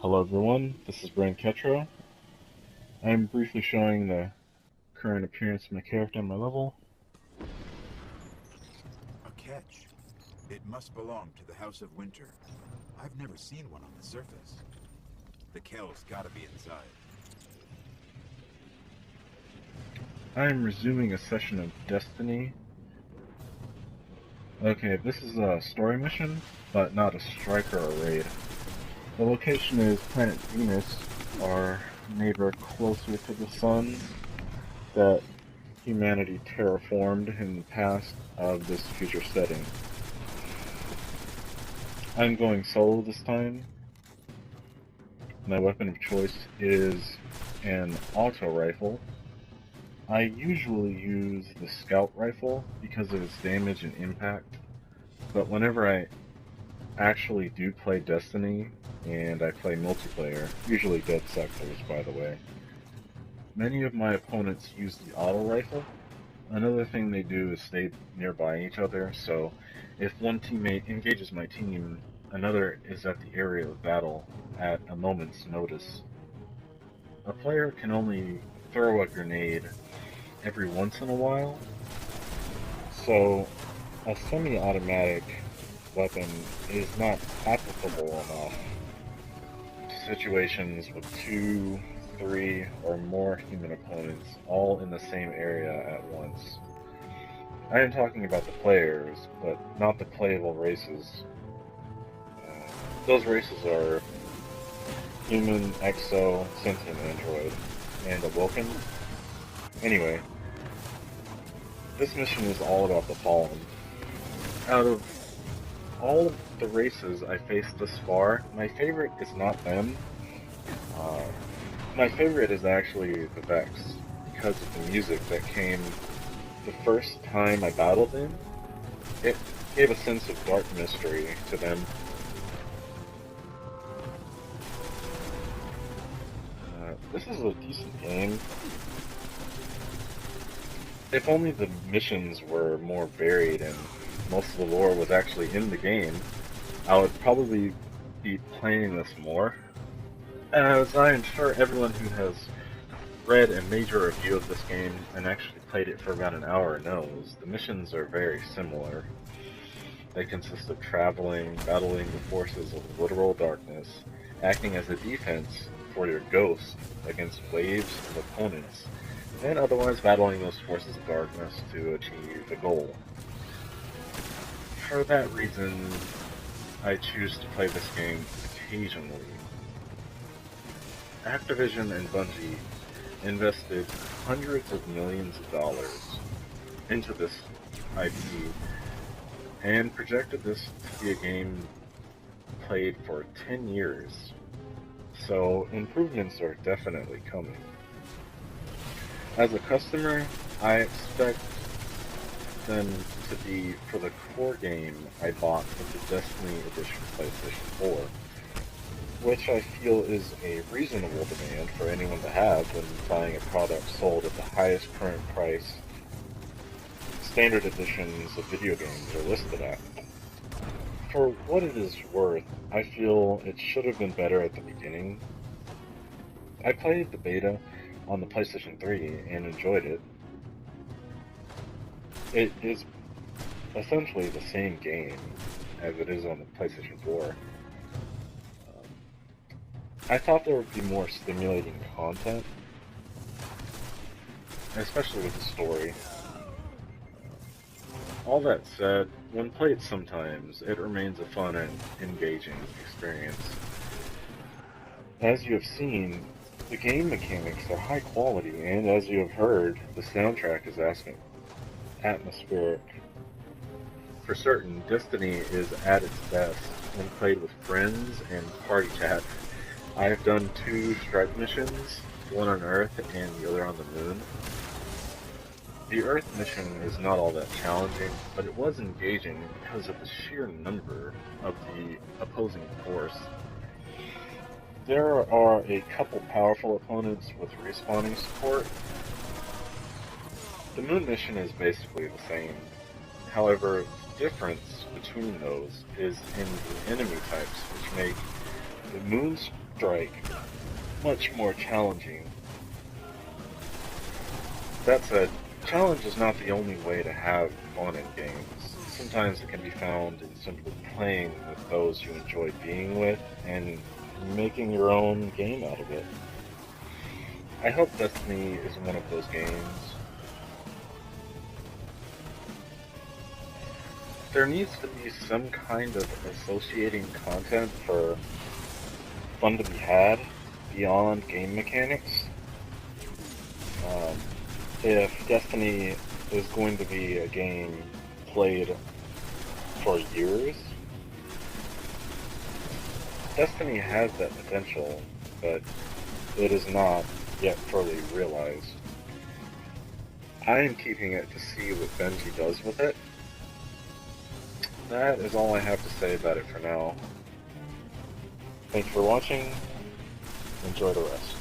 Hello everyone, this is Brain Ketro. I'm briefly showing the current appearance of my character and my level. A catch. It must belong to the House of Winter. I've never seen one on the surface. The Kell's gotta be inside. I'm resuming a session of Destiny. Okay, this is a story mission, but not a strike or a raid. The location is planet Venus, our neighbor closer to the sun that humanity terraformed in the past of this future setting. I'm going solo this time. My weapon of choice is an auto rifle. I usually use the scout rifle because of its damage and impact, but whenever I actually do play Destiny, and I play multiplayer, usually Dead Sectors by the way, many of my opponents use the auto rifle. Another thing they do is stay nearby each other, so if one teammate engages my team, another is at the area of battle at a moment's notice. A player can only throw a grenade every once in a while, so a semi-automatic weapon is not applicable enough to situations with 2, 3, or more human opponents all in the same area at once. I am talking about the players, but not the playable races. Those races are human, exo, sentient android, and awoken. Anyway, this mission is all about the Fallen. Out of all of the races I faced thus far, my favorite is not them. My favorite is actually the Vex, because of the music that came the first time I battled them. It gave a sense of dark mystery to them. This is a decent game. If only the missions were more varied and most of the lore was actually in the game, I would probably be playing this more. As I am sure everyone who has read a major review of this game and actually played it for about an hour knows, the missions are very similar. They consist of traveling, battling the forces of literal darkness, acting as a defense for your ghost against waves of opponents, and otherwise battling those forces of darkness to achieve a goal. For that reason, I choose to play this game occasionally. Activision and Bungie invested hundreds of millions of dollars into this IP and projected this to be a game played for 10 years. So improvements are definitely coming. As a customer, I expect them to be for the core game I bought with the Destiny Edition PlayStation 4, which I feel is a reasonable demand for anyone to have when buying a product sold at the highest current price standard editions of video games are listed at. For what it is worth, I feel it should have been better at the beginning. I played the beta on the PlayStation 3 and enjoyed it. It is essentially the same game as it is on the PlayStation 4. I thought there would be more stimulating content, especially with the story. All that said, when played sometimes, it remains a fun and engaging experience. As you have seen, the game mechanics are high quality, and as you have heard, the soundtrack is atmospheric. For certain, Destiny is at its best when played with friends and party chat. I have done 2 strike missions, one on Earth and the other on the Moon. The Earth mission is not all that challenging, but it was engaging because of the sheer number of the opposing force. There are a couple powerful opponents with respawning support. The Moon mission is basically the same. However, the difference between those is in the enemy types, which make the Moon's strike much more challenging. That said, challenge is not the only way to have fun in games. Sometimes it can be found in simply playing with those you enjoy being with and making your own game out of it. I hope Destiny is one of those games. There needs to be some kind of associating content for fun to be had beyond game mechanics. If Destiny is going to be a game played for years, Destiny has that potential, but it is not yet fully realized. I am keeping it to see what Bungie does with it. That is all I have to say about it for now. Thanks for watching. Enjoy the rest.